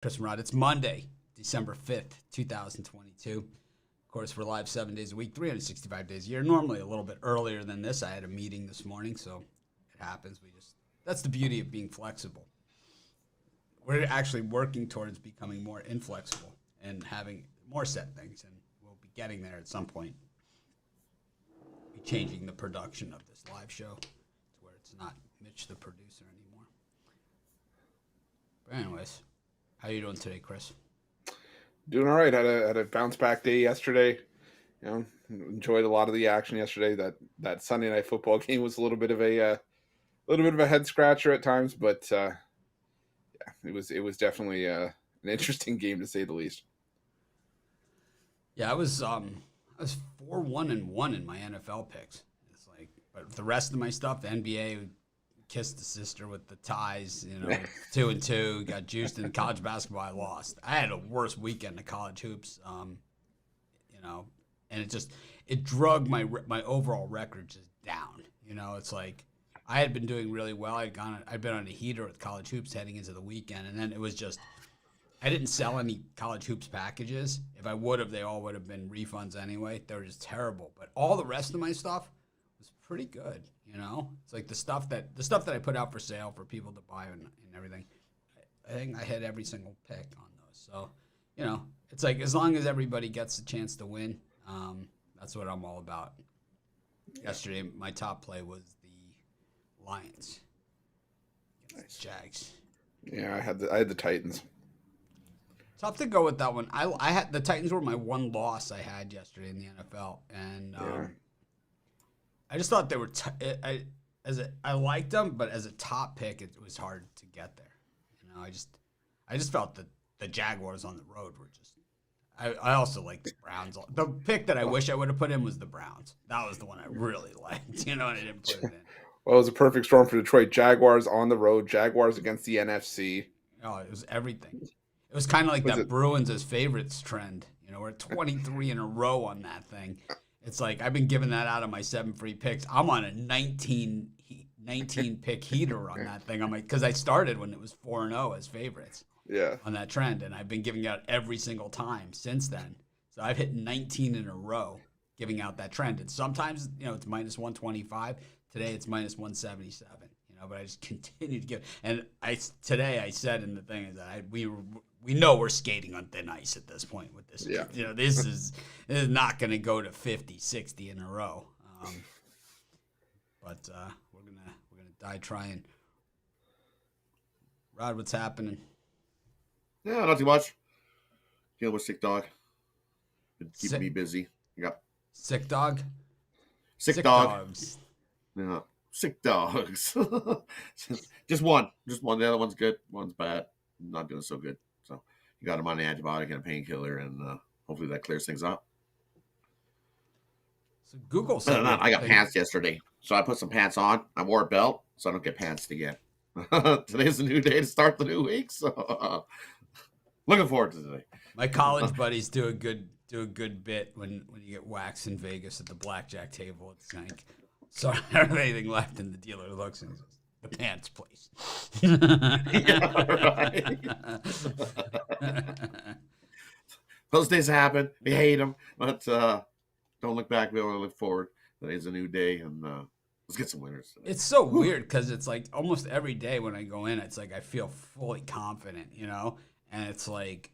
Chris Murat. It's Monday, December 5th, 2022. Of course, we're live 7 days a week, 365 days a year. Normally a little bit earlier than this. I had a meeting this morning, so it happens. That's the beauty of being flexible. We're actually working towards becoming more inflexible and having more set things, and we'll be getting there at some point. Be changing the production of this live show to where it's not Mitch the producer anymore. But anyways, how are you doing today, Chris? Doing all right. Had a bounce back day yesterday. Enjoyed a lot of the action yesterday. That Sunday night football game was a little bit of a head scratcher at times, but yeah, it was definitely an interesting game to say the least. Yeah, I was 4-1-1 in my NFL picks. It's like, but the rest of my stuff, the NBA kissed the sister with the ties, 2-2, got juiced in college basketball. I lost. I had a worse weekend of college hoops, and it drug my overall record just down. It's like I had been doing really well. I'd been on a heater with college hoops heading into the weekend, and then it was just I didn't sell any college hoops packages. If I would have, they all would have been refunds anyway. They were just terrible. But all the rest of my stuff was pretty good. It's like the stuff that I put out for sale for people to buy and everything. I think I hit every single pick on those. So, it's like as long as everybody gets a chance to win, that's what I'm all about. Yesterday, my top play was the Lions against the Jags. Yeah, I had the Titans. Tough to go with that one. I had the Titans were my one loss I had yesterday in the NFL, and I just thought they were. I liked them, but as a top pick, it was hard to get there. I just felt that the Jaguars on the road were just. I also like the Browns. The pick that I wish I would have put in was the Browns. That was the one I really liked. And I didn't put it in. Well, it was a perfect storm for Detroit. Jaguars on the road. Jaguars against the NFC. Oh, it was everything. It was kind of like that Bruins as favorites trend. We're 23 in a row on that thing. It's like I've been giving that out of my 7 free picks. I'm on a 19 pick heater on that thing. I'm like, because I started when it was 4-0 as favorites. Yeah. On that trend, and I've been giving out every single time since then. So I've hit 19 in a row giving out that trend. And sometimes, it's minus 125. Today it's minus 177. But I just continue to give. And today I said in the thing is that we know we're skating on thin ice at this point with this. Yeah. This is not going to go to 50, 60 in a row. But we're gonna die trying. Rod, what's happening? Yeah, not too much. Dealing with sick dog. Been keeping me busy. Yep. Sick dog? Sick dog. Dogs. Yeah. Sick dogs. Just one. The other one's good. One's bad. Not doing so good. So you got him on an antibiotic and a painkiller, and hopefully that clears things up. So Google said I got pants yesterday. So I put some pants on. I wore a belt, so I don't get pants again. Today's a new day to start the new week, so looking forward to today. My college buddies do a good bit when you get waxed in Vegas at the blackjack table. It's like, so I don't have anything left, and the dealer looks and says, "The pants, please." Yeah, right. Those days happen. We hate them, but don't look back. We only look forward. Today's a new day, and let's get some winners today. It's so weird because it's like almost every day when I go in, it's like I feel fully confident, and it's like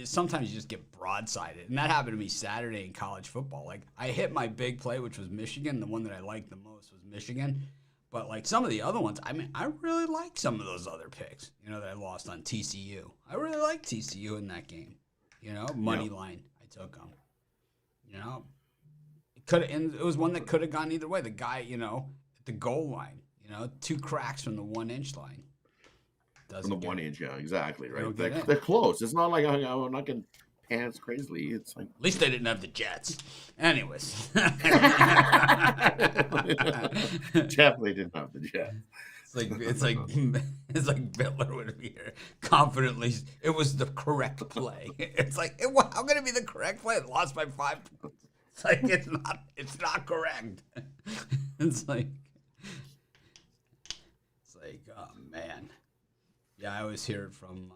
sometimes you just get broadsided. And that happened to me Saturday in college football. Like I hit my big play, which was Michigan. The one that I liked the most was Michigan. But like some of the other ones, I really like some of those other picks, that I lost on TCU. I really like TCU in that game, money line. I took them, It was one that could have gone either way. The guy, at the goal line, 2 cracks from the 1-inch line. From the 1 inch, yeah, exactly, right. They're close. It's not like I'm not getting pants crazily. It's like at least they didn't have the Jets. Anyways, definitely didn't have the Jets. It's like Bitler would be here confidently. It was the correct play. It's like how can it be the correct play? It lost by 5 points. It's like it's not correct. It's like oh man. Yeah, I always hear it from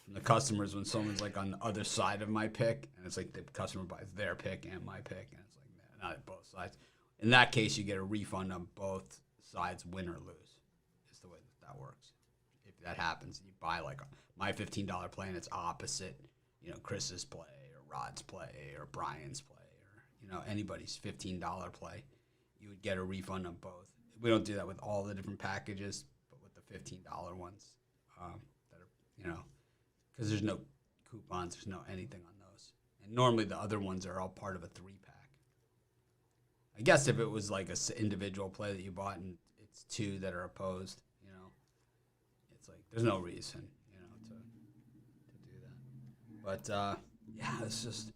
from the customers when someone's like on the other side of my pick, and it's like the customer buys their pick and my pick, and it's like not at both sides. In that case, you get a refund on both sides, win or lose. Is the way that works. If that happens, you buy like my $15 play and it's opposite, Chris's play or Rod's play or Brian's play or anybody's $15 play, you would get a refund on both. We don't do that with all the different packages, but with the $15 ones that are, because there's no coupons, there's no anything on those. And normally the other ones are all part of a 3-pack. I guess if it was like an individual play that you bought and it's 2 that are opposed, it's like there's no reason, to do that. But yeah, it's just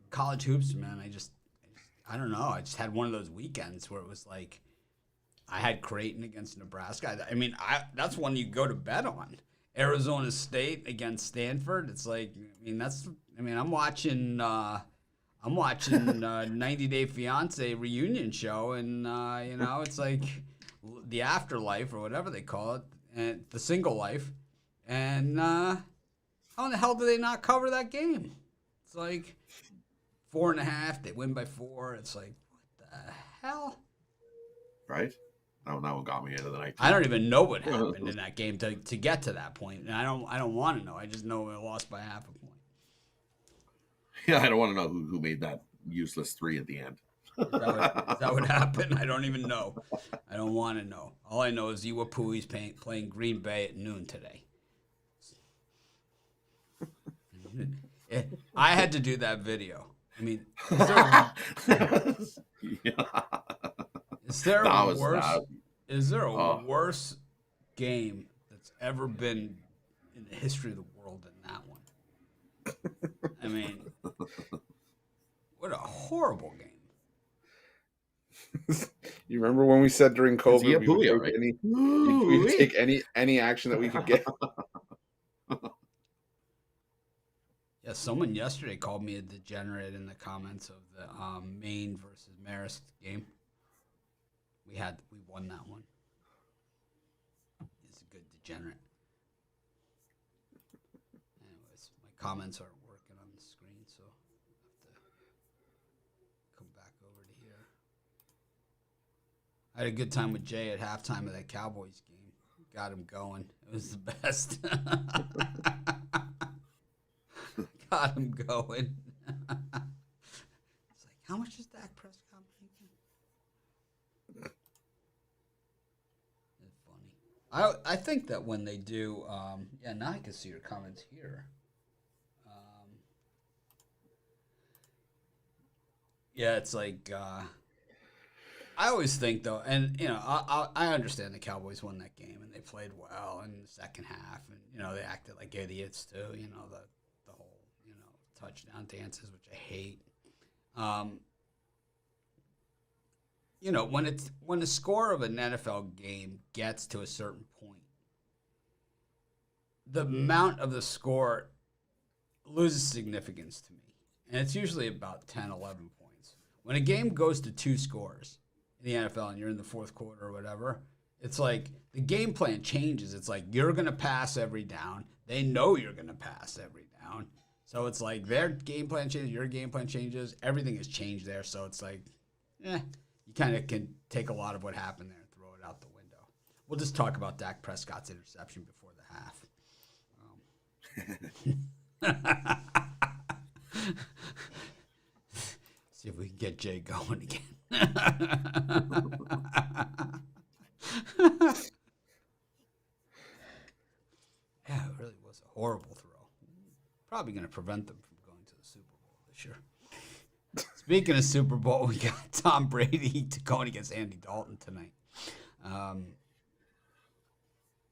college hoops, man. I don't know. I just had one of those weekends where it was like I had Creighton against Nebraska. I mean, that's one you go to bet on. Arizona State against Stanford. It's like, I'm watching 90 Day Fiance reunion show, and it's like the afterlife or whatever they call it, and the single life. And how in the hell do they not cover that game? It's like 4.5. They win by 4. It's like, what the hell? Right? That one got me into the night. I don't even know what happened in that game to get to that point, and I don't want to know. I just know I lost by half a point. Yeah, I don't want to know who made that useless 3 at the end. Is that what happened? I don't even know. I don't want to know. All I know is Iwapui's playing Green Bay at noon today. I had to do that video. I mean, is there a worse game that's ever been in the history of the world than that one? I mean, what a horrible game. You remember when we said during COVID we would take any action that we could get? Yeah, someone yesterday called me a degenerate in the comments of the Maine versus Marist game. We won that one. He's a good degenerate. Anyways, my comments aren't working on the screen, so I have to come back over to here. I had a good time with Jay at halftime of that Cowboys game. Got him going. It was the best. Got him going. It's like, how much is Dak Prescott making? It's funny. I think that when they do, now I can see your comments here. It's like, I always think though, and I understand the Cowboys won that game and they played well in the second half, and they acted like idiots too. The whole touchdown dances, which I hate. When the score of an NFL game gets to a certain point, the amount of the score loses significance to me, and it's usually about 10, 11 points. When a game goes to 2 scores in the NFL and you're in the fourth quarter or whatever, it's like the game plan changes. It's like you're going to pass every down. They know you're going to pass every down. So it's like their game plan changes, your game plan changes. Everything has changed there. So it's like, you kind of can take a lot of what happened there and throw it out the window. We'll just talk about Dak Prescott's interception before the half. See if we can get Jay going again. Yeah, it really was a horrible throw. Probably going to prevent them from going to the Super Bowl this year. Speaking of Super Bowl, we got Tom Brady going against Andy Dalton tonight.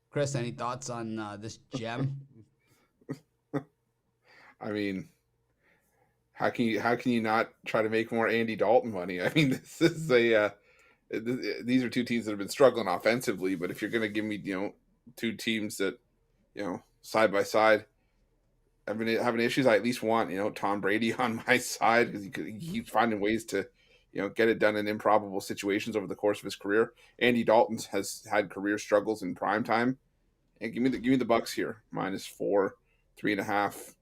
Chris, any thoughts on this gem? I mean, how can you not try to make more Andy Dalton money? I mean, this is these are 2 teams that have been struggling offensively, but if you're going to give me 2 teams that side by side have been having issues, I at least want Tom Brady on my side because he keeps finding ways to get it done in improbable situations over the course of his career. Andy Dalton has had career struggles in prime time, and give me the Bucks here -4. 3.5.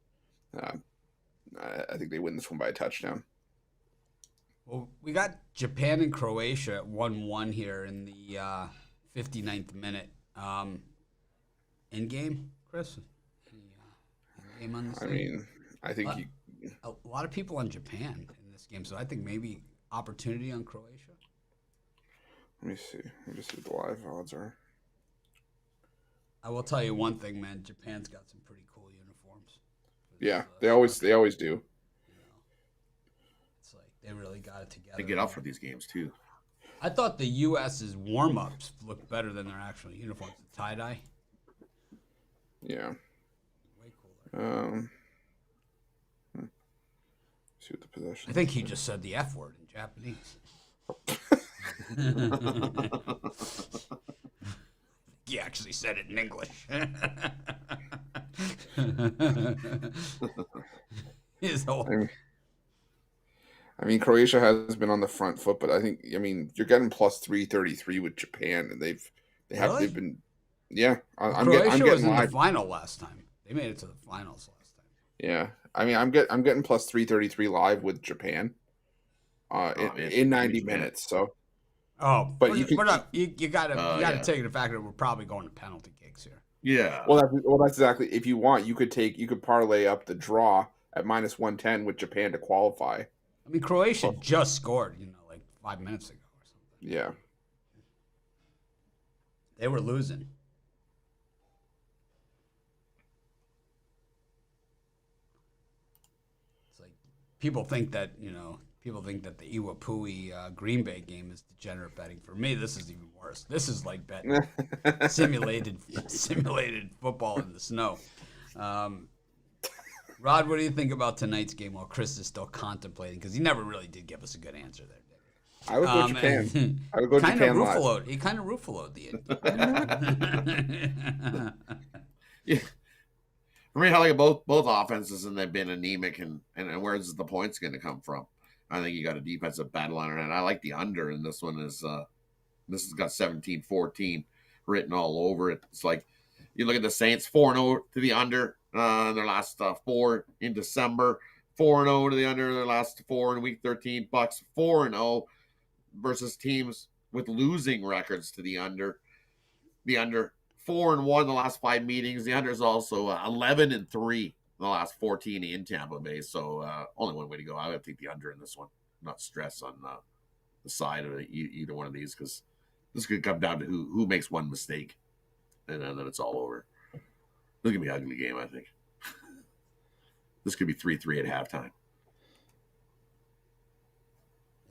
I think they win this one by a touchdown. Well, we got Japan and Croatia at 1-1 here in the 59th minute. In game, Chris? Game on this I mean, I think a lot of people on Japan in this game, so I think maybe opportunity on Croatia. Let me see. Let me just see what the live odds are. I will tell you one thing, man. Japan's got some pretty cool uniforms. Yeah, they always do. You know, it's like they really got it together. They get up for these games too. I thought the U.S.'s warm-ups looked better than their actual uniforms. The tie-dye. Yeah. Way cooler. See what the possession. I think he just said the F word in Japanese. He actually said it in English. His whole... I mean, Croatia has been on the front foot, but I think you're getting plus 333 with Japan, and they've been. Yeah, Croatia was in the final last time. They made it to the finals last time. Yeah, I mean, I'm getting plus 333 live with Japan. In 90 minutes. So. Oh, but you gotta take into fact that we're probably going to penalty kicks here. Yeah. Well, that's exactly. If you want, you could parlay up the draw at minus 110 with Japan to qualify. I mean, Croatia just scored, like 5 minutes ago or something. Yeah. They were losing. It's like people think that the Iwapui Green Bay game is degenerate betting. For me, this is even worse. This is like betting simulated football in the snow. Rod, what do you think about tonight's game while Chris is still contemplating? Because he never really did give us a good answer there, did he? I would go Japan. I would go Japan live. He kind of Ruffaloed the Yeah. I mean, how like both offenses and they've been anemic, and where's the points going to come from? I think you got a defensive battle on it, and I like the under, and this one is this has got 17-14 written all over it. It's like you look at the Saints 4-0 to the under in their last 4 in December, 4-0 to the under in their last 4 in Week 13. Bucks 4-0 versus teams with losing records to the under. The under 4-1 the last 5 meetings. The under is also 11-3 in the last 14 in Tampa Bay. So only one way to go. I would take the under in this one. Not stress on the side of either one of these, because this could come down to who makes one mistake, and then it's all over. This is gonna be an ugly game, I think. This could be 3-3 at halftime.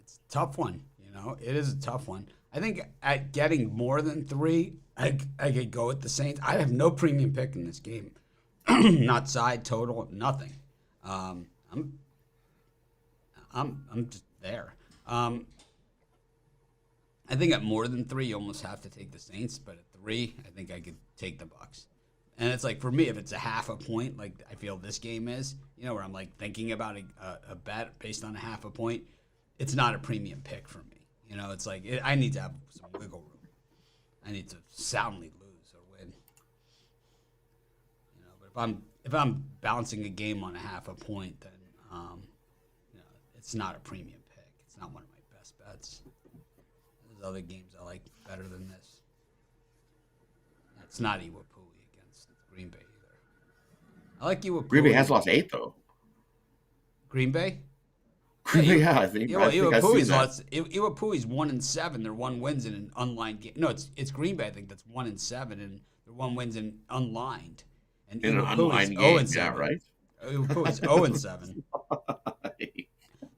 It's a tough one. It is a tough one. I think at getting more than 3, I could go with the Saints. I have no premium pick in this game. Not side, total, nothing. I'm just there. I think at more than 3, you almost have to take the Saints, but at 3, I think I could take the Bucks. And it's like, for me, if it's a half a point, like I feel this game is, where I'm like thinking about a bet based on a half a point, it's not a premium pick for me. It's like I need to have some wiggle room. I need to soundly lose or win. But if I'm bouncing a game on a half a point, then it's not a premium pick. It's not one of my best bets. There's other games I like better than this. It's not Iwapui against Green Bay either. I like Iwapui. Green Bay has lost 8 though. Green Bay? Yeah, I think. Iwapui's 1-7. They're 1 wins in an unlined game. No, it's Green Bay. I think that's 1-7, and they're 1 wins in unlined. And in an unlined game, yeah, right. Iwapui's 0-7.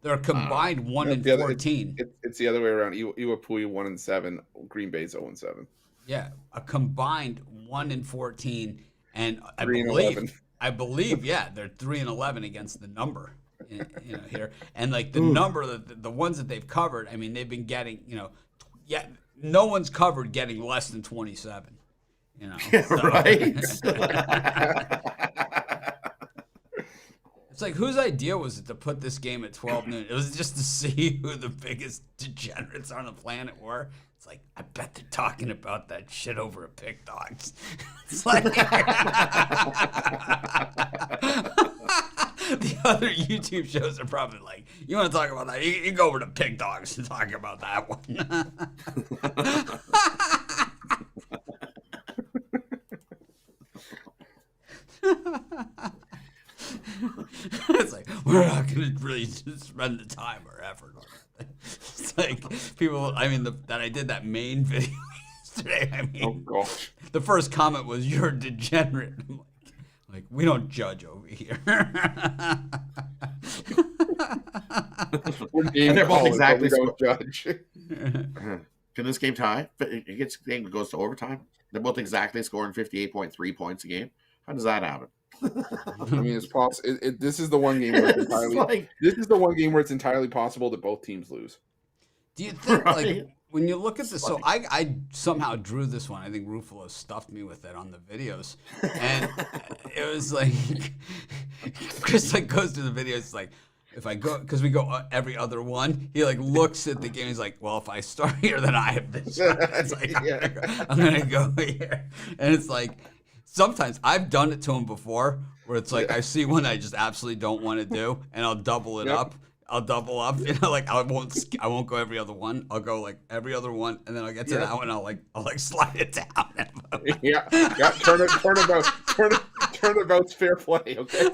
They're combined 1-14. It's the other way around. Iwapui 1-7. Green Bay's 0-7. Yeah, a combined 1-14, and I 3-11. believe, yeah, they're 3-11 against the number. Here, and like the number, the ones that they've covered, I mean, they've been getting, no one's covered getting less than 27. Right. It's like, whose idea was it to put this game at 12 noon? It was just to see who the biggest degenerates on the planet were. It's like, I bet they're talking about that shit over at Pick Dogs. It's like the other YouTube shows are probably like, you want to talk about that? You go over to Pick Dogs and talk about that one. It's like, we're not going to really spend the time or effort on it. It's like people, I mean, that I did that main video yesterday. I mean, Oh gosh. the first comment was, "You're a degenerate." I'm like, we don't judge over here. We're game they're both callers, exactly but we don't judge. Can this game tie? If game goes to overtime, they're both exactly scoring 58.3 points a game. How does that happen? I mean, it's possible. This is the one game where it's entirely. This is the one game where it's entirely possible that both teams lose. Do you think, Right. like, when you look at this, so I somehow drew this one. I think Ruffalo stuffed me with it on the videos. And it was like, Chris like goes to the videos, it's like, if I go, because we go every other one, he like looks at the game, he's like, well, if I start here, then I have this. It's like, I'm going to go here. And it's like, sometimes I've done it to him before where it's like, I see one I just absolutely don't want to do, and I'll double it up. I'll double up, you know, like I won't go every other one. I'll go like every other one, and then I'll get to that one. I'll like slide it down. Turnabout's fair play, okay?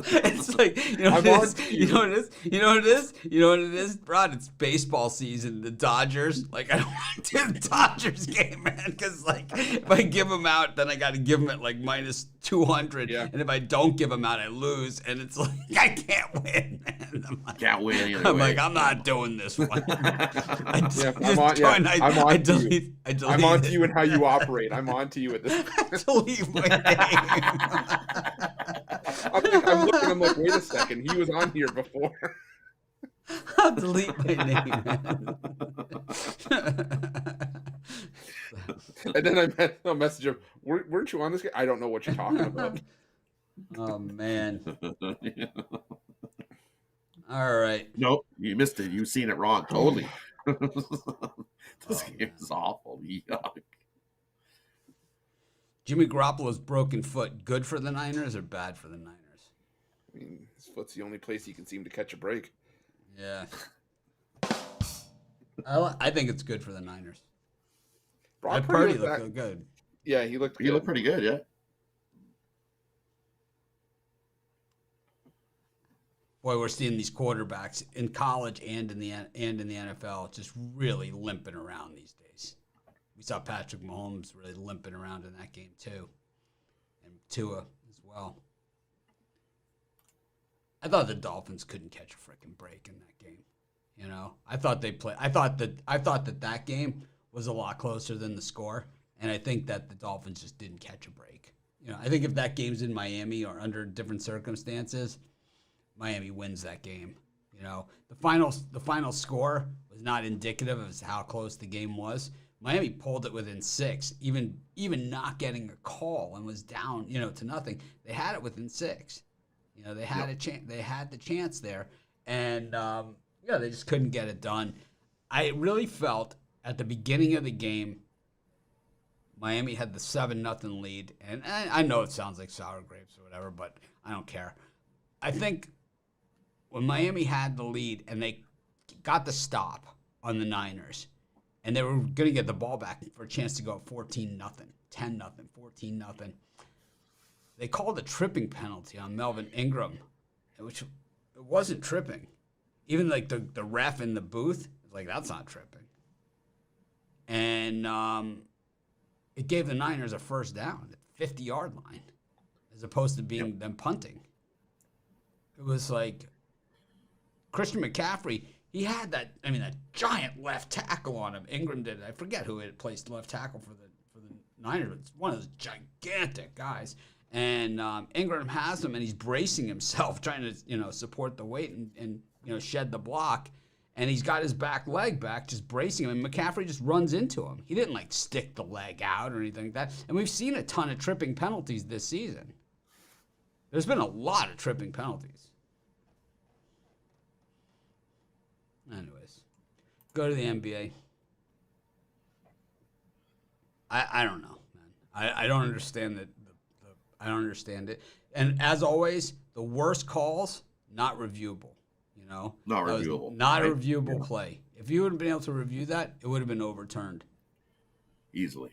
It's like, you know what it is? You know what it is? You know what it is? You know what it is, Rod? It's baseball season. The Dodgers, like, I don't want to do the Dodgers game, man, because like if I give them out, then I got to give them at like minus 200, and if I don't give them out, I lose, and it's like I can't win, man. Can't win either I'm way. like, I'm not doing this one. I'm on to you and how you operate. I'm on to you at this point. I delete my name. I'm looking. I'm like, wait a second. He was on here before. I'll delete my name, man. And then I'll message him. Weren't you on this game? I don't know what you're talking about. Oh man. All right. Nope, you missed it. You've seen it wrong. Totally. This game is awful. Yuck. Jimmy Garoppolo's broken foot, good for the Niners or bad for the Niners? I mean, his foot's the only place he can seem to catch a break. Yeah. I think it's good for the Niners. Brock Purdy looked looked good. Yeah, he looked pretty good, yeah. Boy, we're seeing these quarterbacks in college and in the NFL just really limping around these days. We saw Patrick Mahomes really limping around in that game too, and Tua as well. I thought the Dolphins couldn't catch a freaking break in that game. You know, I thought that game was a lot closer than the score, and I think that the Dolphins just didn't catch a break. You know, I think if that game's in Miami or under different circumstances, Miami wins that game. You know, the final score was not indicative of how close the game was. Miami pulled it within 6, even not getting a call, and was down, you know, to nothing. They had it within 6. You know, they had a chance. They had the chance there, and they just couldn't get it done. I really felt at the beginning of the game, Miami had the 7-0 lead, and I know it sounds like sour grapes or whatever, but I don't care. I think when Miami had the lead and they got the stop on the Niners, and they were going to get the ball back for a chance to go 14-0, 10-0, 14-0. They called a tripping penalty on Melvin Ingram, which it wasn't tripping. Even like the ref in the booth was like, that's not tripping. And it gave the Niners a first down at the 50-yard line, as opposed to being them punting. It was like Christian McCaffrey. He had that giant left tackle on him. Ingram did. I forget who had placed left tackle for the Niners, but it's one of those gigantic guys. And Ingram has him, and he's bracing himself, trying to support the weight and shed the block. And he's got his back leg back, just bracing him. And McCaffrey just runs into him. He didn't stick the leg out or anything like that. And we've seen a ton of tripping penalties this season. There's been a lot of tripping penalties. Anyways, go to the NBA. I don't know, man. I don't understand that. I don't understand it. And as always, the worst calls, not reviewable. You know? Not reviewable. Not a right? reviewable play. If you would have been able to review that, it would have been overturned. Easily.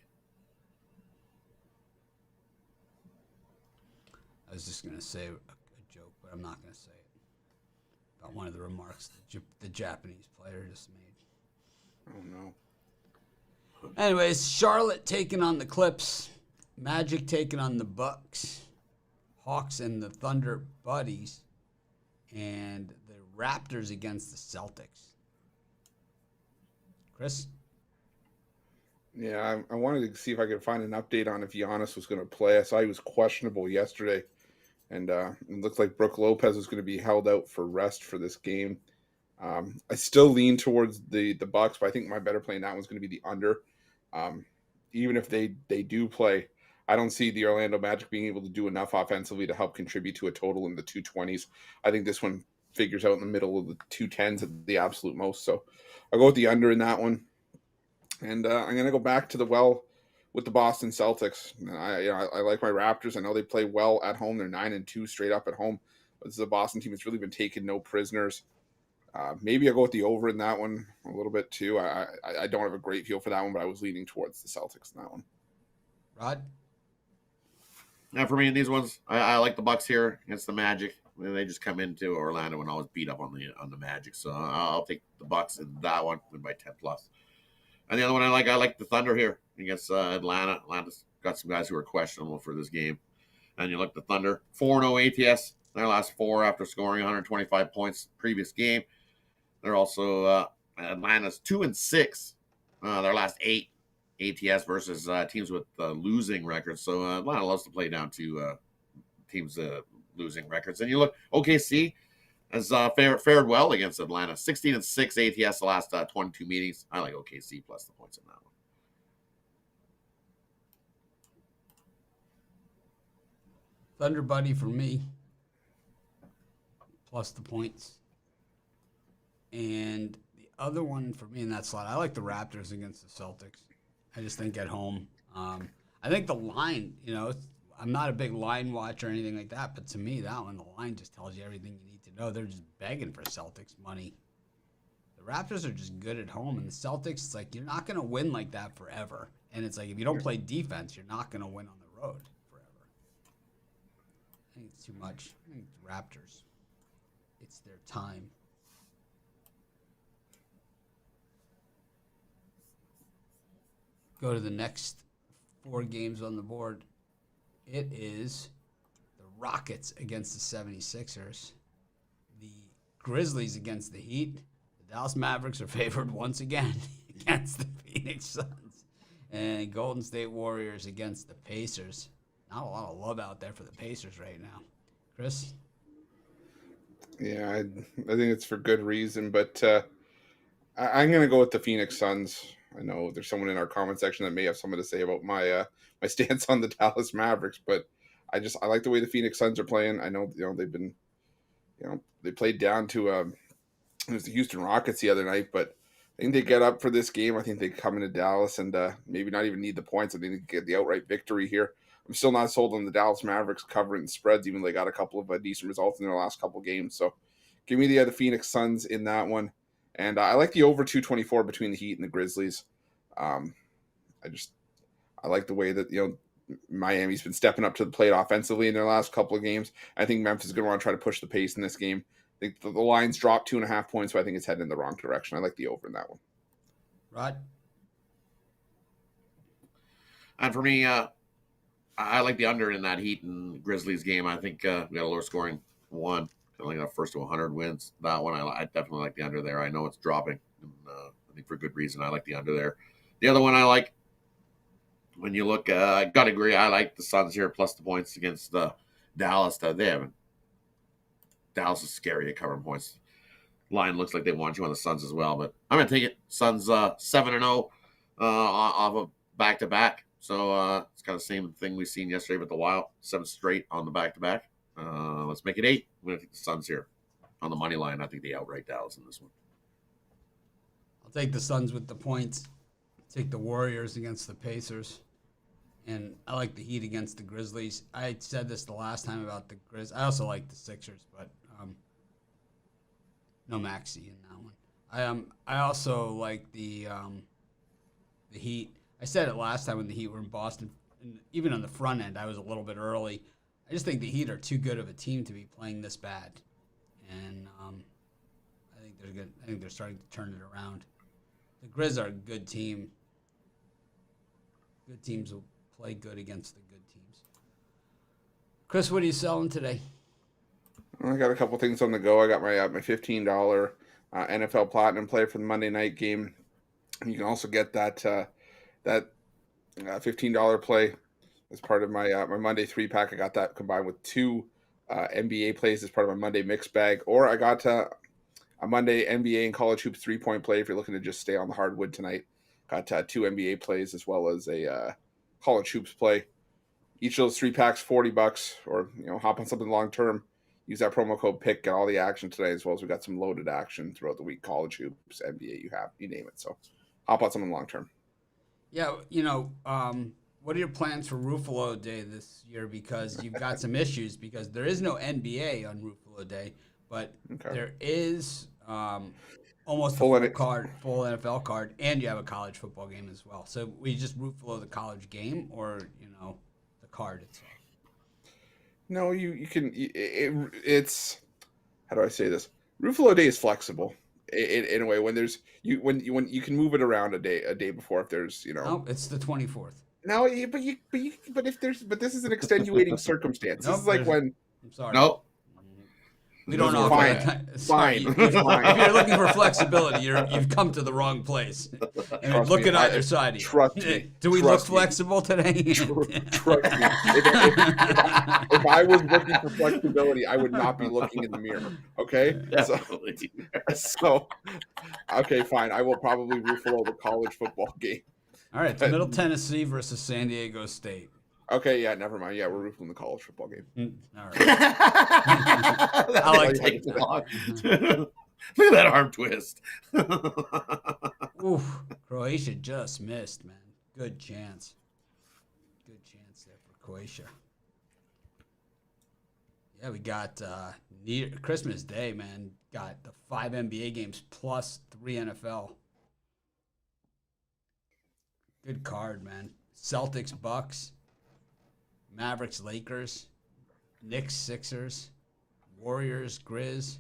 I was just going to say a joke, but I'm not going to say it. About one of the remarks the Japanese player just made. Oh, no. Anyways, Charlotte taking on the Clips. Magic taking on the Bucks. Hawks and the Thunder buddies. And the Raptors against the Celtics. Chris? Yeah, I wanted to see if I could find an update on if Giannis was going to play. I saw he was questionable yesterday. And it looks like Brook Lopez is going to be held out for rest for this game. I still lean towards the Bucks, but I think my better play in that one's going to be the under. Even if they do play, I don't see the Orlando Magic being able to do enough offensively to help contribute to a total in the 220s. I think this one figures out in the middle of the 210s at the absolute most. So I'll go with the under in that one. And I'm going to go back to the well with the Boston Celtics. I like my Raptors. I know they play well at home. They're 9-2 straight up at home. But this is a Boston team that's really been taking no prisoners. Maybe I'll go with the over in that one a little bit too. I don't have a great feel for that one, but I was leaning towards the Celtics in that one. Rod? Now, for me in these ones, I like the Bucks here against the Magic. They just come into Orlando and always beat up on the Magic. So I'll take the Bucks in that one, win by 10+. And the other one I like the Thunder here against Atlanta. Atlanta's got some guys who are questionable for this game. And you look at the Thunder, 4-0 ATS. Their last 4 after scoring 125 points previous game. They're also Atlanta's 2-6. Their last 8 ATS versus teams with losing records. So Atlanta loves to play down to teams losing records. And you look, OKC has fared well against Atlanta. 16-6 ATS the last 22 meetings. I like OKC plus the points in that one. Thunder buddy for me. Plus the points. And the other one for me in that slot, I like the Raptors against the Celtics. I just think at home. I think the line, I'm not a big line watcher or anything like that, but to me, that one, the line just tells you everything you need to know. They're just begging for Celtics money. The Raptors are just good at home, and the Celtics, it's like you're not going to win like that forever. And it's like if you don't play defense, you're not going to win on the road forever. I think it's too much. I think the Raptors, it's their time. Go to the next 4 games on the board. It is the Rockets against the 76ers, the Grizzlies against the Heat. The Dallas Mavericks are favored once again against the Phoenix Suns, and Golden State Warriors against the Pacers. Not a lot of love out there for the Pacers right now. Chris? Yeah, I think it's for good reason, but I'm going to go with the Phoenix Suns. I know there's someone in our comment section that may have something to say about my my stance on the Dallas Mavericks, but I like the way the Phoenix Suns are playing. I know they've been they played down to it was the Houston Rockets the other night, but I think they get up for this game. I think they come into Dallas and maybe not even need the points. I think they get the outright victory here. I'm still not sold on the Dallas Mavericks covering spreads, even though they got a couple of decent results in their last couple of games. So give me the Phoenix Suns in that one. And I like the over 224 between the Heat and the Grizzlies. I like the way that, Miami's been stepping up to the plate offensively in their last couple of games. I think Memphis is going to want to try to push the pace in this game. I think the line's dropped 2.5 points, so I think it's heading in the wrong direction. I like the over in that one. Rod? And for me, I like the under in that Heat and Grizzlies game. I think we got a lower scoring one. I think got first to 100 wins. That one, I definitely like the under there. I know it's dropping, and I think for good reason. I like the under there. The other one I like, when you look, I got to agree, I like the Suns here plus the points against Dallas. Dallas is scary at covering points. Line looks like they want you on the Suns as well, but I'm going to take it. Suns 7-0 off of back-to-back. So it's kind of the same thing we've seen yesterday with the Wild. 7 straight on the back-to-back. Let's make it 8. I'm going to take the Suns here on the money line. I think they outright Dallas in this one. I'll take the Suns with the points. Take the Warriors against the Pacers. And I like the Heat against the Grizzlies. I said this the last time about the Grizz. I also like the Sixers, but no Maxey in that one. I also like the Heat. I said it last time when the Heat were in Boston. And even on the front end, I was a little bit early. I just think the Heat are too good of a team to be playing this bad, and I think they're good. I think they're starting to turn it around. The Grizz are a good team. Good teams will play good against the good teams. Chris, what are you selling today? I got a couple things on the go. I got my $15 NFL Platinum play for the Monday night game. You can also get that $15 play as part of my my Monday 3-pack. I got that combined with 2 NBA plays as part of my Monday mix bag. Or I got a Monday NBA and college hoops 3-point play if you're looking to just stay on the hardwood tonight. Got 2 NBA plays as well as a college hoops play. Each of those 3-packs, $40, or hop on something long term. Use that promo code PICK, get all the action today, as well as we got some loaded action throughout the week. College hoops, NBA, you name it. So hop on something long term. Yeah, what are your plans for Ruffalo Day this year? Because you've got some issues, because there is no NBA on Ruffalo Day, but there is almost full full NFL card, and you have a college football game as well. So we just Ruffalo the college game, or the card itself? No, you can. It's how do I say this? Ruffalo Day is flexible in a way when you can move it around a day before if there's No, it's the 24th. No, but this is an extenuating circumstance. This is like when. I'm sorry. Nope. We don't know. Fine. If you're looking for flexibility, you've come to the wrong place. And look at either side. Trust me. Do we look flexible today? Trust me. If I was looking for flexibility, I would not be looking in the mirror. Okay. So okay, fine. I will probably Ruffalo the college football game. All right, it's Middle Tennessee versus San Diego State. Okay, yeah, never mind. Yeah, we're Ruffling the college football game. All right. I like that. Look at that arm twist. Oof, Croatia just missed, man. Good chance. Good chance there for Croatia. Yeah, we got Christmas Day, man. Got the 5 NBA games plus 3 NFL. Good card, man. Celtics, Bucks, Mavericks, Lakers, Knicks, Sixers, Warriors, Grizz,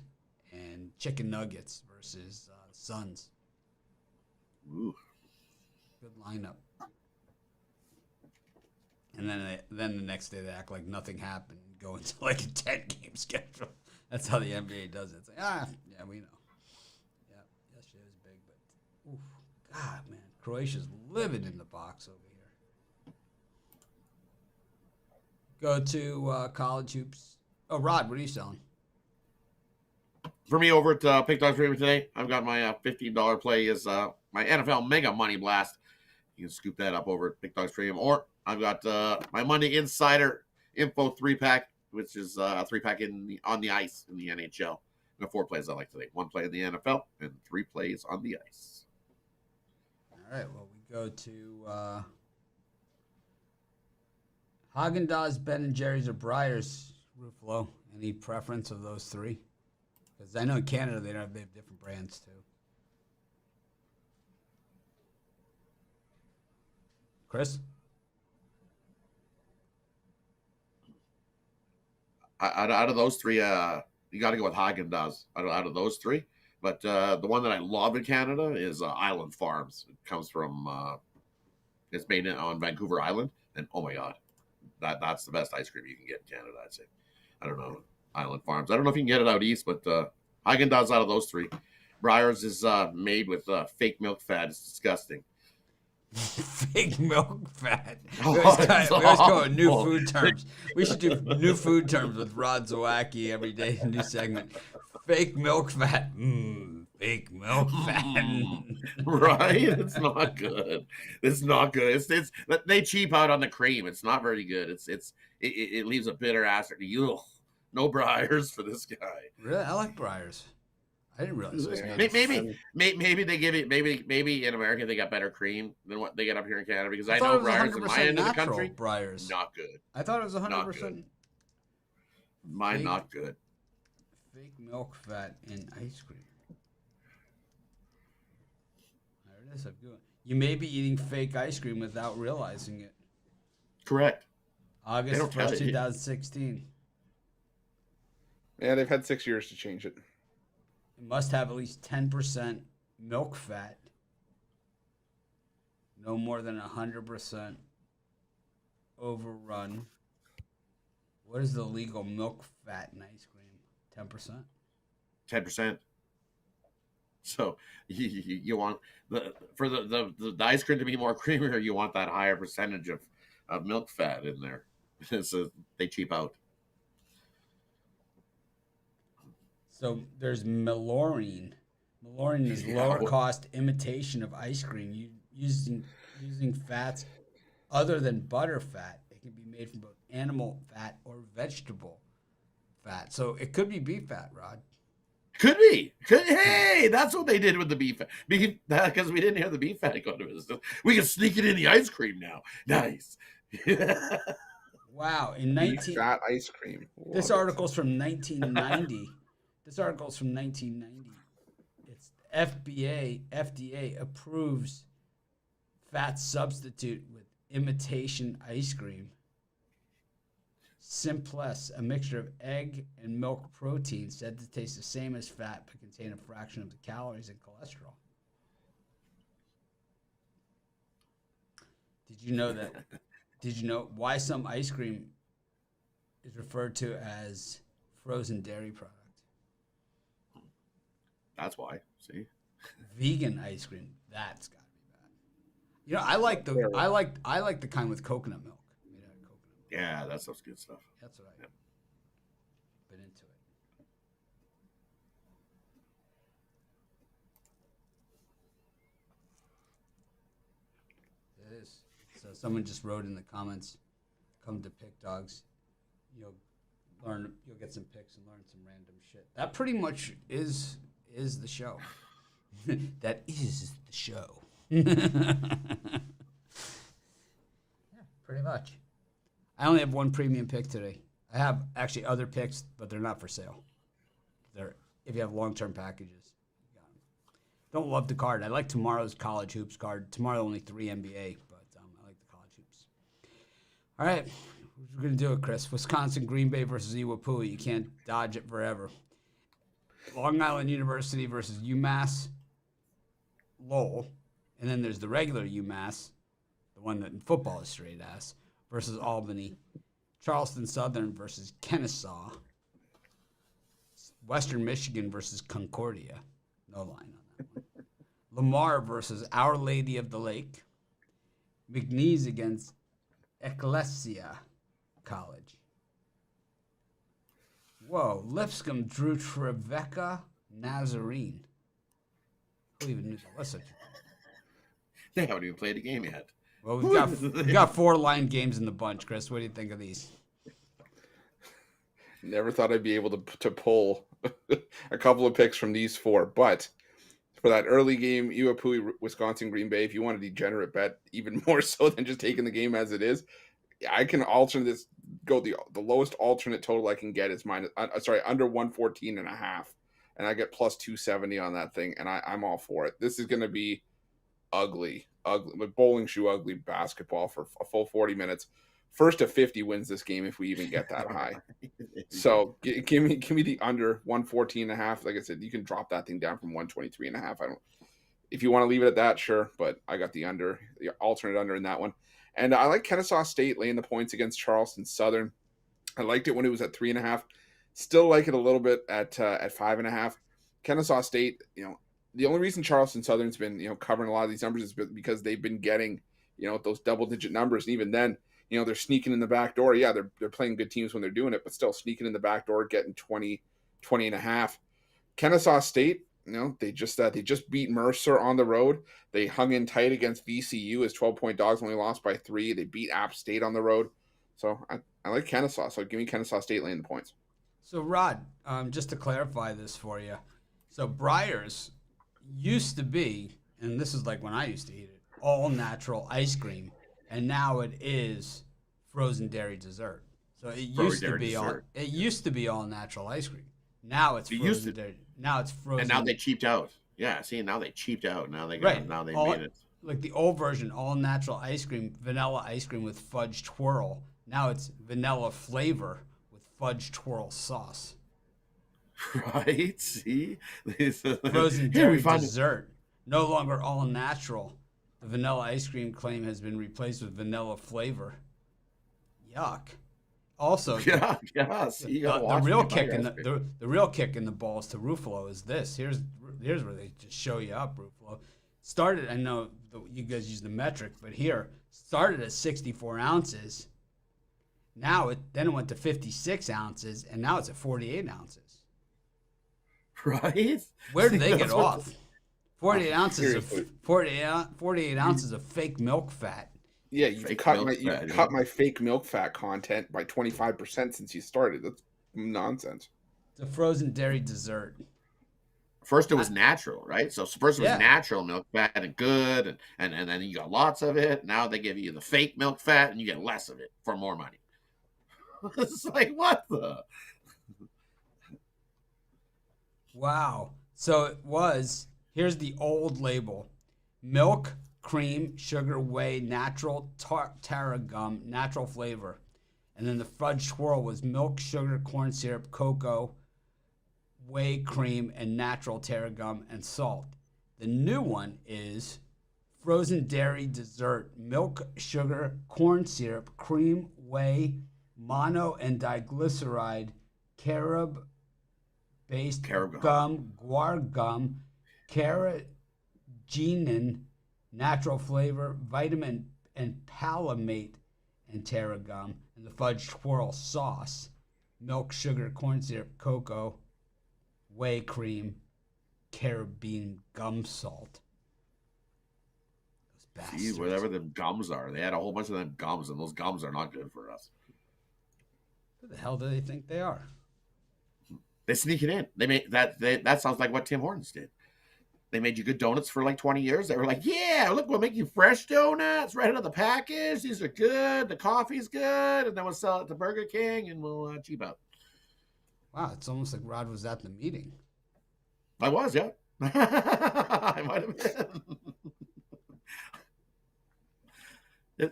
and Chicken Nuggets versus Suns. Ooh. Good lineup. And then the next day they act like nothing happened, go into like a 10-game schedule. That's how the NBA does it. It's like, yeah, we know. Yeah, yesterday was big, but God, man, Croatia's living in the box over here. Go to college hoops. Oh, Rod, what are you selling? For me, over at Pick Dogs Radio today, I've got my $15 play is my NFL Mega Money Blast. You can scoop that up over at Pick Dogs Radio. Or I've got my Monday Insider Info 3-pack, which is a 3-pack on the ice in the NHL. And 4 plays I like today. 1 play in the NFL and 3 plays on the ice. All right, well, we go to Haagen-Dazs, Ben & Jerry's, or Breyers, Ruffalo. Any preference of those 3? Because I know in Canada they have different brands too. Chris? Out of those 3, you got to go with Haagen-Dazs out of those 3. But the one that I love in Canada is Island Farms. It comes from, it's made on Vancouver Island. And oh my God, that's the best ice cream you can get in Canada, I'd say. I don't know, Island Farms. I don't know if you can get it out east, but Haagen-Dazs out of those 3. Breyers is made with fake milk fat. It's disgusting. Fake milk fat. We always go with new food terms. We should do new food terms with Rod Zawacki every day. New segment. Fake milk fat. Fake milk fat. Right? It's not good. It's not good. It's they cheap out on the cream. It's not very good. It leaves a bitter after. No Briars for this guy. Really, I like Briars. I didn't realize it was Yeah. made. Maybe they give it. Maybe in America they got better cream than what they get up here in Canada, because I thought know it was Briars in my 100% end of the natural country, Briars. not good. I thought it was 100%. Not good. Mine Fake- not good. Fake milk fat in ice cream. There it is. You may be eating fake ice cream without realizing it. Correct. August don't tell 1st, you. 2016. Yeah, they've had 6 years to change it. It must have at least 10% milk fat. No more than 100% overrun. What is the legal milk fat in ice cream? 10%? 10%. So you want the ice cream to be more creamier, you want that higher percentage of milk fat in there. So they cheap out. So there's Melorine. Melorine is lower cost imitation of ice cream using fats other than butter fat. It can be made from both animal fat or vegetable fat. So it could be beef fat, Rod. Could be. Hey, that's what they did with the beef fat. Because we didn't have the beef fat go to it. We can sneak it in the ice cream now. Nice. Wow. In Fat ice cream. This article's from 1990. It's FDA approves fat substitute with imitation ice cream. Simpless, a mixture of egg and milk protein said to taste the same as fat but contain a fraction of the calories and cholesterol. Did you know that? Did you know why some ice cream is referred to as frozen dairy product? That's why. See? Vegan ice cream. That's got to be bad. You know, I like the kind with coconut milk. Made out of coconut milk. Yeah, that stuff's good stuff. That's what I've been into it. It is. So someone just wrote in the comments, "Come to Pick Dogs. You'll get some picks and learn some random shit." That pretty much is the show. That is the show. Yeah, pretty much. I only have one premium pick today. I have actually other picks, but they're not for sale. They're if you have long-term packages. You got 'em. Don't love the card. I like tomorrow's college hoops card. Tomorrow only 3 NBA, but I like the college hoops. All right, we're gonna do it, Chris. Wisconsin, Green Bay versus Iwapui. You can't dodge it forever. Long Island University versus UMass Lowell. And then there's the regular UMass, the one that in football is straight ass, versus Albany. Charleston Southern versus Kennesaw. Western Michigan versus Concordia. No line on that one. Lamar versus Our Lady of the Lake. McNeese against Ecclesia College. Whoa, Lipscomb drew Trevecca Nazarene. Who even knew that was such a thing? They haven't even played a game yet. Well, we've got 4 line games in the bunch, Chris. What do you think of these? Never thought I'd be able to pull a couple of picks from these 4, but for that early game, Iwapui, Wisconsin, Green Bay, if you want a degenerate bet, even more so than just taking the game as it is, I can alternate this. Go the lowest alternate total I can get is under 114.5, and I get plus 270 on that thing, and I'm all for it. This is going to be ugly, like bowling shoe ugly basketball for a full 40 minutes. First to 50 wins this game if we even get that high. So give me the under 114.5. Like I said, you can drop that thing down from 123.5. If you want to leave it at that, sure, but I got the alternate under in that one. And I like Kennesaw State laying the points against Charleston Southern. I liked it when it was at 3.5. Still like it a little bit at 5.5. Kennesaw State, the only reason Charleston Southern's been covering a lot of these numbers is because they've been getting those double-digit numbers, and even then, they're sneaking in the back door. Yeah, they're playing good teams when they're doing it, but still sneaking in the back door, getting 20.5. Kennesaw State, they just beat Mercer on the road. They hung in tight against VCU as 12-point dogs, only lost by 3. They beat App State on the road. So I like Kennesaw. So give me Kennesaw State laying the points. So, Rod, just to clarify this for you, so Breyers used to be, and this is like when I used to eat it, all natural ice cream, and now it is frozen dairy dessert. So it used to be all natural ice cream. Now it's frozen dairy. Now it's frozen. And now they cheaped out. Yeah, see, now they cheaped out. Now they right. Now they all, made it like the old version, all natural ice cream, vanilla ice cream with fudge twirl. Now it's vanilla flavor with fudge twirl sauce. right. See, Frozen dairy dessert, no longer all natural. The vanilla ice cream claim has been replaced with vanilla flavor. Yuck. Also, yeah. See, the real kick in the real kick in the balls to Ruffalo is this. Here's where they just show you up. Ruffalo started. I know you guys use the metric, but here started at 64 ounces. Now it went to 56 ounces, and now it's at 48 ounces. Right? Where did they get off? 48 ounces of 48 ounces of fake milk fat. Yeah, you cut my fake milk fat content by 25% since you started. That's nonsense. It's a frozen dairy dessert. First it was natural, right? So first it was natural milk fat and good, and then you got lots of it. Now they give you the fake milk fat and you get less of it for more money. It's like, what the? Wow. So it was, here's the old label. Milk, cream, sugar, whey, natural, tara gum, natural flavor. And then the fudge swirl was milk, sugar, corn syrup, cocoa, whey, cream, and natural tara gum and salt. The new one is frozen dairy dessert, milk, sugar, corn syrup, cream, whey, mono and diglyceride, carob-based gum, guar gum, carrageenan, natural flavor, vitamin and palamate and tara gum, and the fudge swirl sauce, milk, sugar, corn syrup, cocoa, whey cream, carabine gum salt. Those bastards. See, whatever the gums are. They had a whole bunch of them gums, and those gums are not good for us. Who the hell do they think they are? They sneak it in. They made that sounds like what Tim Hortons did. They made you good donuts for like 20 years. They were like, yeah, look, we'll make you fresh donuts right out of the package. These are good. The coffee's good. And then we'll sell it to Burger King and we'll cheap out. Wow, it's almost like Rod was at the meeting. I was, yeah. I might have been.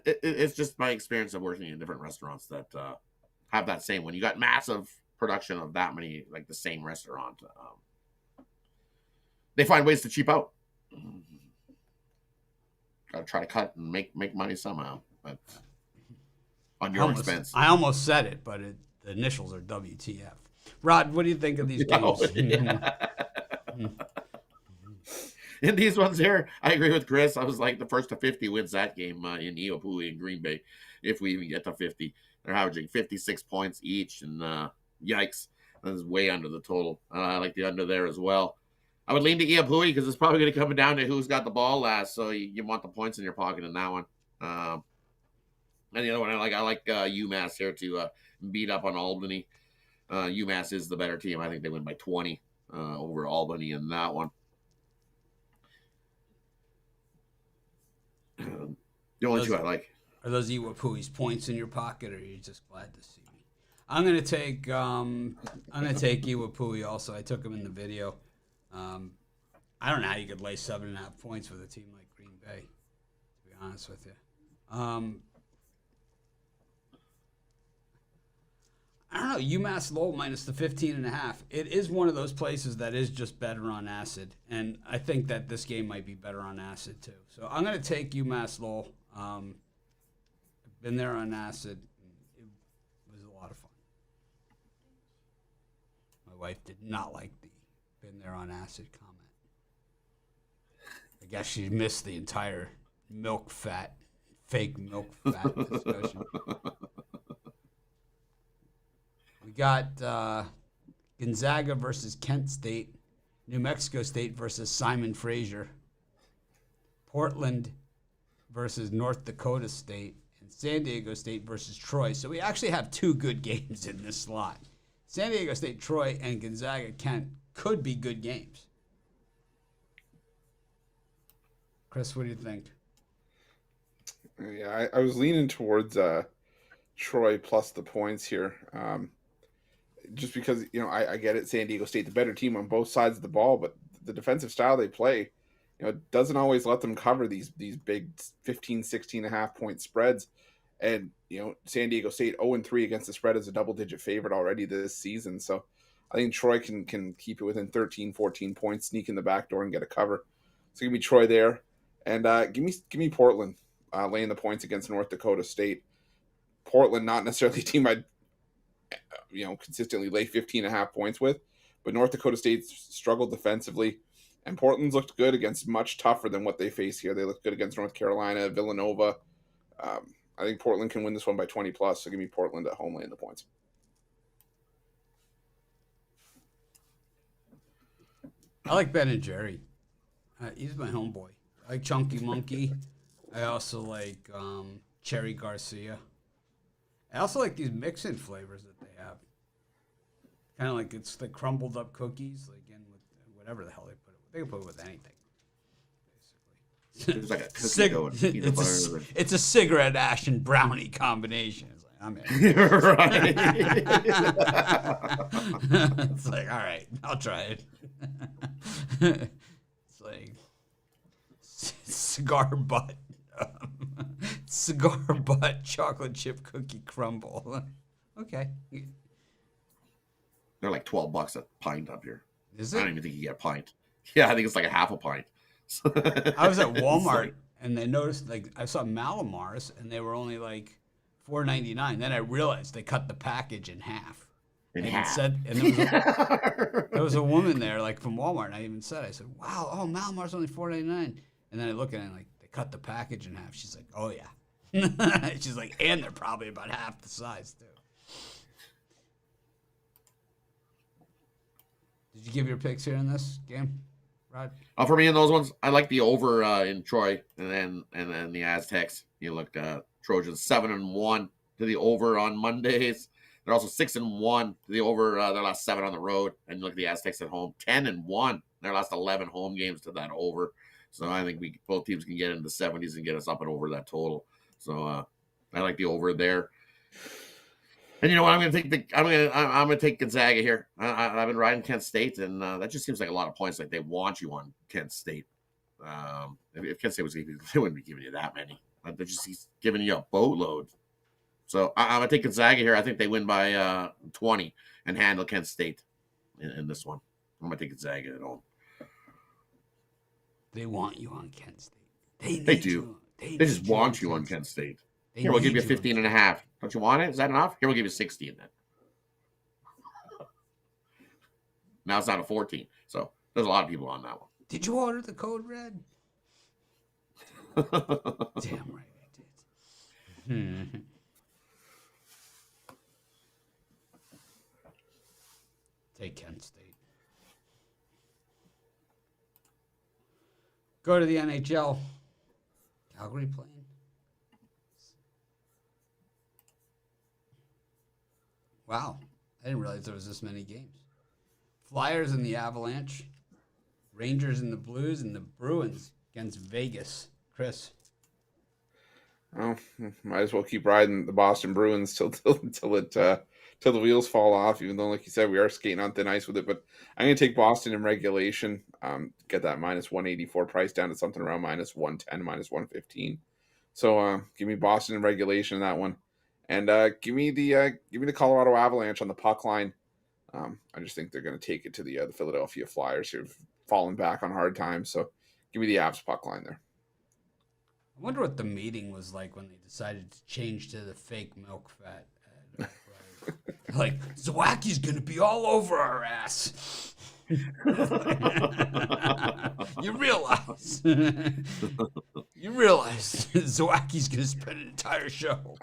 It's just my experience of working in different restaurants that have that same, when you got massive production of that many, like the same restaurant, they find ways to cheap out. Gotta try to cut and make money somehow, but on your expense. I almost said it, but the initials are WTF. Rod, what do you think of these games? In these ones here, I agree with Chris. I was like, the first to 50 wins that game in Iapui and Green Bay, if we even get to 50. They're averaging 56 points each, and yikes, that is way under the total. I like the under there as well. I would lean to Iapui because it's probably going to come down to who's got the ball last, so you want the points in your pocket in that one. And the other one, I like UMass here to beat up on Albany. UMass is the better team. I think they win by 20 over Albany in that one. The only two I like. Are those Iwapui's points in your pocket, or are you just glad to see me? I'm gonna take Iwapui also. I took him in the video. I don't know how you could lay 7.5 points with a team like Green Bay, to be honest with you. I don't know, UMass Lowell minus the 15.5. It is one of those places that is just better on acid, and I think that this game might be better on acid too. So I'm going to take UMass Lowell. I've been there on acid. It was a lot of fun. My wife did not like the been there on acid comment. I guess she missed the entire fake milk fat discussion. We got Gonzaga versus Kent State, New Mexico State versus Simon Fraser, Portland versus North Dakota State, and San Diego State versus Troy. So we actually have two good games in this slot. San Diego State, Troy, and Gonzaga could be good games. Chris, what do you think? Yeah, I was leaning towards Troy plus the points here. Just because, I get it, San Diego State, the better team on both sides of the ball, but the defensive style they play, doesn't always let them cover these big 15, 16 and a half point spreads. And, San Diego State 0-3 against the spread as a double-digit favorite already this season. So I think Troy can keep it within 13, 14 points, sneak in the back door and get a cover. So give me Troy there. And give me Portland laying the points against North Dakota State. Portland, not necessarily a team I'd consistently lay 15 and a half points with, but North Dakota State struggled defensively, and Portland's looked good against much tougher than what they face here. They looked good against North Carolina, Villanova. I think Portland can win this one by 20 plus, so give me Portland at home laying the points. I like Ben and Jerry. He's my homeboy. I like Chunky Monkey. I also like Cherry Garcia. I also like these mix-in flavors that they have. Kind of like it's the crumbled up cookies, like in with whatever the hell they put it with. They can put it with anything, basically. It's like a cookie dough and peanut butter. It's a cigarette ash and brownie combination. It's like, I'm in. Right. It's like, all right, I'll try it. It's like cigar butt. Cigar butt chocolate chip cookie crumble. Okay. They're like $12 a pint up here. Is I it? don't even think you get a pint. Yeah, I think it's like a half a pint. I was at It's Walmart like- and they noticed, like, I saw Malamars and they were only like $4.99. Then I realized they cut the package in half. in And half. there was a woman there, like from Walmart, and I even said, I said, wow, Malamar's only $4.99. And then I look at it and like, they cut the package in half. She's like, oh yeah. She's like, and they're probably about half the size too. Did you give your picks here in this game, Rod? For me in those ones, I like the over in Troy and then the Aztecs. You look Trojans 7-1 to the over on Mondays. They're also 6-1 to the over their last 7 on the road. And you look at the Aztecs at home, 10-1 their last 11 home games to that over. So I think both teams can get into the 70s and get us up and over that total. So I like the over there. And you know what? I'm gonna take Gonzaga here. I've been riding Kent State, and that just seems like a lot of points. Like they want you on Kent State. If Kent State was, they wouldn't be giving you that many. They're just he's giving you a boatload. So I'm gonna take Gonzaga here. I think they win by 20 and handle Kent State in this one. I'm gonna take Gonzaga at home. They want you on Kent State. They do. They just want you on Kent State. Here, we'll give you 15 and a half. Don't you want it? Is that enough? Here, we'll give you 16 then. Now it's down to 14. So there's a lot of people on that one. Did you order the code red? Damn right I did. Take Kent State. Go to the NHL. Calgary playing. Wow. I didn't realize there was this many games. Flyers and the Avalanche. Rangers and the Blues, and the Bruins against Vegas. Chris. Well, might as well keep riding the Boston Bruins till the wheels fall off. Even though, like you said, we are skating on thin ice with it. But I'm going to take Boston in regulation. Get that minus 184 price down to something around minus 110, minus 115. So give me Boston in regulation in that one, and give me the Colorado Avalanche on the puck line. I just think they're going to take it to the Philadelphia Flyers who've fallen back on hard times. So give me the Avs puck line there. I wonder what the meeting was like when they decided to change to the fake milk fat. Like, Zawacki's going to be all over our ass. You realize Zawacki's going to spend an entire show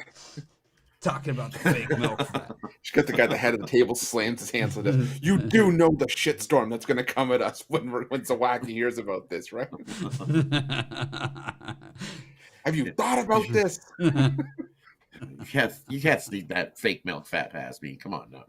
talking about the fake milk fat. Just got the guy at the head of the table slams his hands like this. You do know the shitstorm that's going to come at us when Zawacky hears about this, right? Have you thought about this? You can't sneak that fake milk fat past me. Come on now.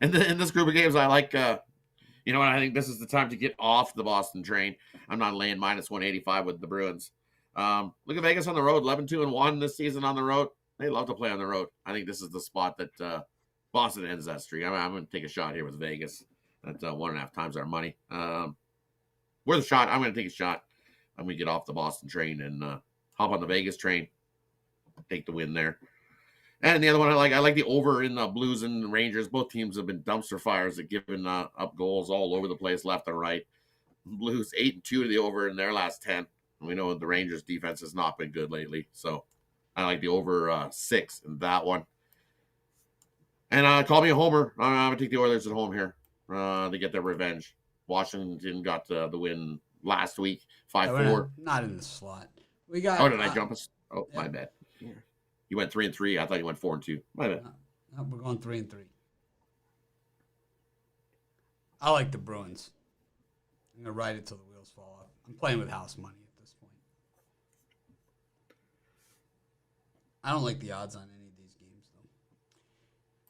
And in this group of games, I like. You know what? I think this is the time to get off the Boston train. I'm not laying minus 185 with the Bruins. Look at Vegas on the road, 11-2-1 this season on the road. They love to play on the road. I think this is the spot that Boston ends that streak. I'm going to take a shot here with Vegas at 1.5 times our money. Worth a shot. I'm going to take a shot. I'm going to get off the Boston train and hop on the Vegas train. Take the win there. And the other one I like the over in the Blues and Rangers. Both teams have been dumpster fires at giving up goals all over the place, left and right. Blues 8-2 to the over in their last 10. And we know the Rangers defense has not been good lately. So I like the over 6 in that one. And call me a homer. I'm going to take the Oilers at home here. They get their revenge. Washington got the win last week, 5-4. Not in the slot. We got. Oh, did I jump us? Oh, yeah. My bad. Yeah. You went 3-3. I thought you went 4-2. My bad. No, we're going 3-3. I like the Bruins. I'm gonna ride it till the wheels fall off. I'm playing with house money at this point. I don't like the odds on any of these games though.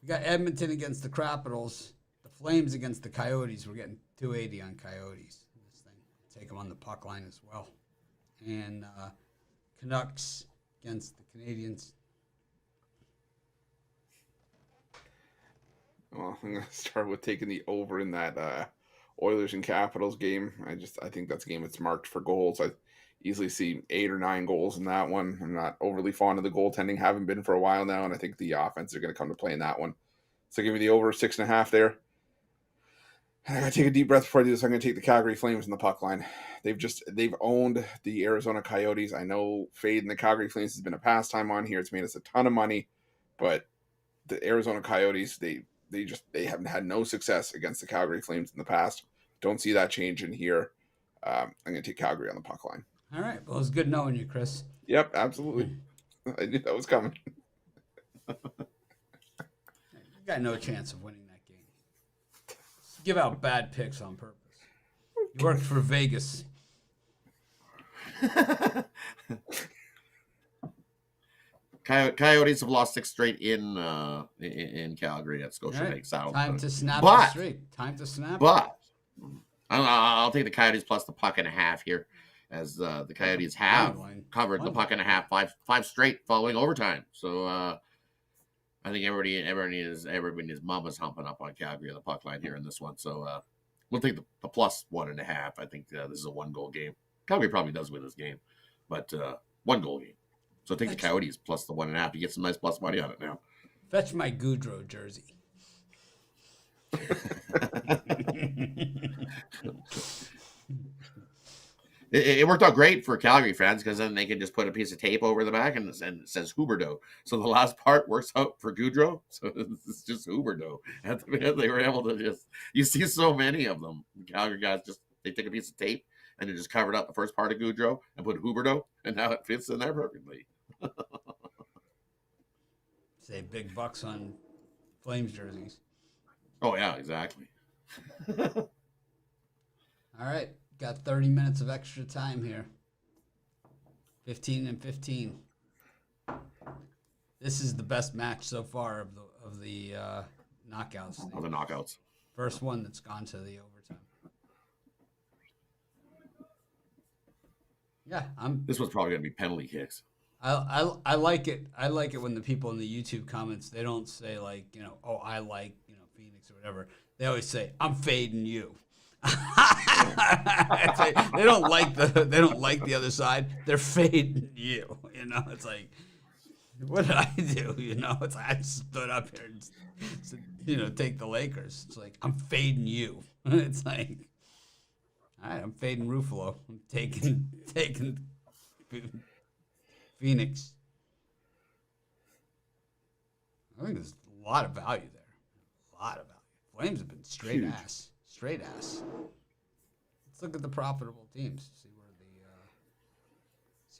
We got Edmonton against the Capitals. The Flames against the Coyotes. We're getting 280 on Coyotes. This thing. Take them on the puck line as well. And Canucks against the Canadians. Well, I'm going to start with taking the over in that Oilers and Capitals game. I think that's a game that's marked for goals. I easily see 8 or 9 goals in that one. I'm not overly fond of the goaltending. Haven't been for a while now, and I think the offense are going to come to play in that one. So give me the over 6.5 there. And I got to take a deep breath before I do this. I'm going to take the Calgary Flames in the puck line. They've owned the Arizona Coyotes. I know fading the Calgary Flames has been a pastime on here. It's made us a ton of money, but the Arizona Coyotes, they haven't had no success against the Calgary Flames in the past. Don't see that changing here. I'm going to take Calgary on the puck line. All right. Well, it's good knowing you, Chris. Yep, absolutely. I knew that was coming. You got no chance of winning that game. Just give out bad picks on purpose. You worked for Vegas. Coyotes have lost 6 straight in Calgary at Scotiabank. Right. Time to snap but, the streak. Time to snap. But I'll take the Coyotes plus the puck and a half here, as the Coyotes have covered the puck and a half five straight following overtime. So I think everybody's mom is humping up on Calgary on the puck line here in this one. So we'll take the plus 1.5. I think this is a 1-goal game. Calgary probably does win this game, but 1-goal game. So take the Coyotes plus the 1.5. You get some nice plus money on it now. Fetch my Goudreau jersey. It worked out great for Calgary fans because then they can just put a piece of tape over the back and it says Huberdeau. So the last part works out for Goudreau. So it's just Huberdeau. And they were able to you see so many of them. Calgary guys they take a piece of tape and they just covered up the first part of Goudreau and put Huberdeau, and now it fits in there perfectly. Save big bucks on Flames jerseys. Oh, yeah, exactly. All right. Got 30 minutes of extra time here. 15 and 15. This is the best match so far of the knockouts. Of the knockouts. First one that's gone to the overtime. Yeah, This was probably going to be penalty kicks. I like it. I like it when the people in the YouTube comments, they don't say like, oh, I like, Phoenix or whatever. They always say, I'm fading you. They don't like the other side. They're fading you. It's like, what did I do? It's like I stood up here and said, take the Lakers. It's like, I'm fading you. It's like, all right, I'm fading Ruffalo. I'm taking Phoenix. I think there's a lot of value there. A lot of value. Flames have been straight ass. Straight ass. Let's look at the profitable teams. See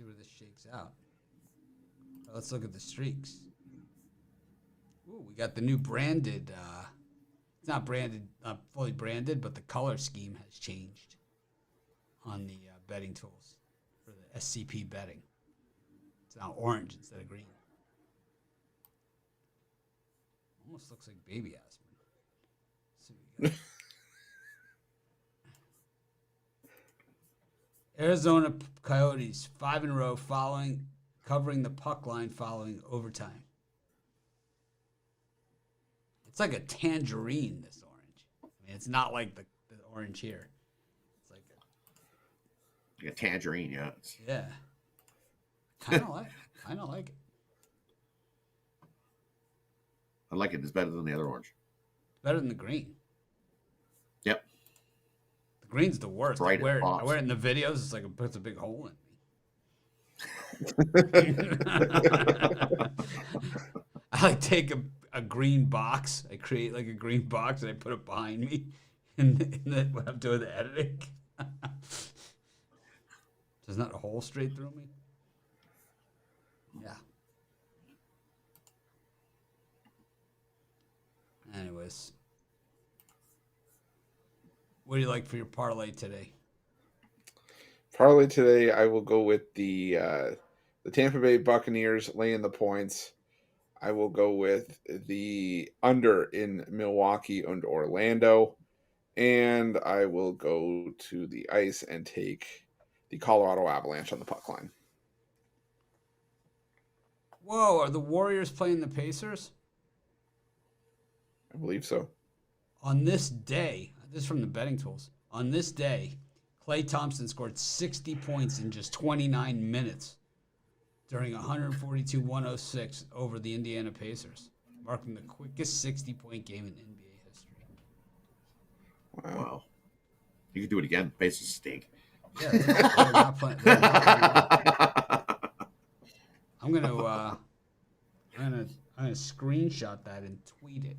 where this shakes out. Let's look at the streaks. Ooh, we got the new branded. It's not branded, fully branded, but the color scheme has changed on the betting tools. SCP betting. It's now orange instead of green. Almost looks like baby aspirin. So we got Arizona Coyotes 5 in a row covering the puck line following overtime. It's like a tangerine, this orange. I mean, it's not like the orange here. It's like a tangerine, yeah. Yeah. Kind of like it. I like it. It's better than the other orange. Better than the green. Yep. The green's the worst. Bright I wear pops. it in the videos. It's like it puts a big hole in me. I like take a green box. I create like a green box and I put it behind me and then when I'm doing the editing. There's not a hole straight through me. Yeah. Anyways. What do you like for your parlay today? Parlay today, I will go with the Tampa Bay Buccaneers laying the points. I will go with the under in Milwaukee and Orlando. And I will go to the ice and take the Colorado Avalanche on the puck line. Whoa, are the Warriors playing the Pacers? I believe so. On this day, this is from the betting tools. On this day, Klay Thompson scored 60 points in just 29 minutes during 142-106 over the Indiana Pacers, marking the quickest 60-point game in NBA history. Wow. You could do it again. Pacers stink. Yeah, they're not playing. I'm gonna screenshot that and tweet it.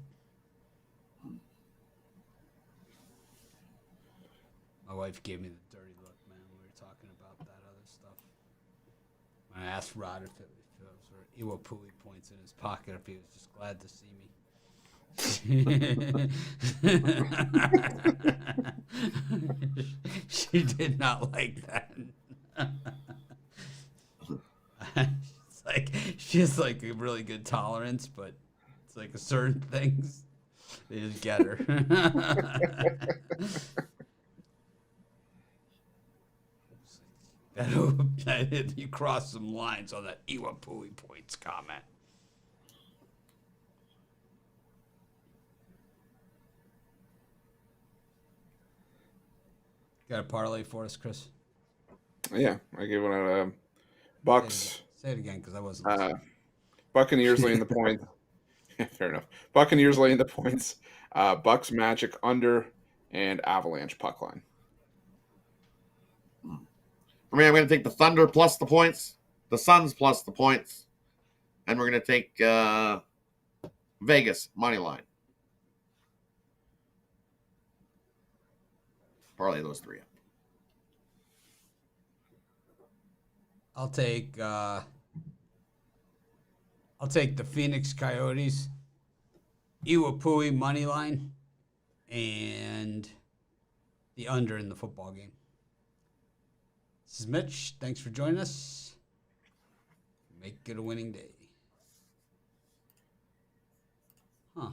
My wife gave me the dirty look, man, when we were talking about that other stuff. When I asked Rod if it was Iwapui points in his pocket, if he was just glad to see me. She did not like that. She has like a really good tolerance, but it's like certain things they just get her. You crossed some lines on that Iwapui points comment. Got a parlay for us, Chris? Yeah, I gave one out. Bucks. Say it again, because I wasn't. Buccaneers laying the points. Yeah, fair enough. Buccaneers laying the points. Bucks Magic under and Avalanche puck line. I mean, I'm going to take the Thunder plus the points, the Suns plus the points, and we're going to take Vegas money line. Parlay those three up. I'll take the Phoenix Coyotes, Iwapui money line, and the under in the football game. This is Mitch. Thanks for joining us. Make it a winning day. Huh.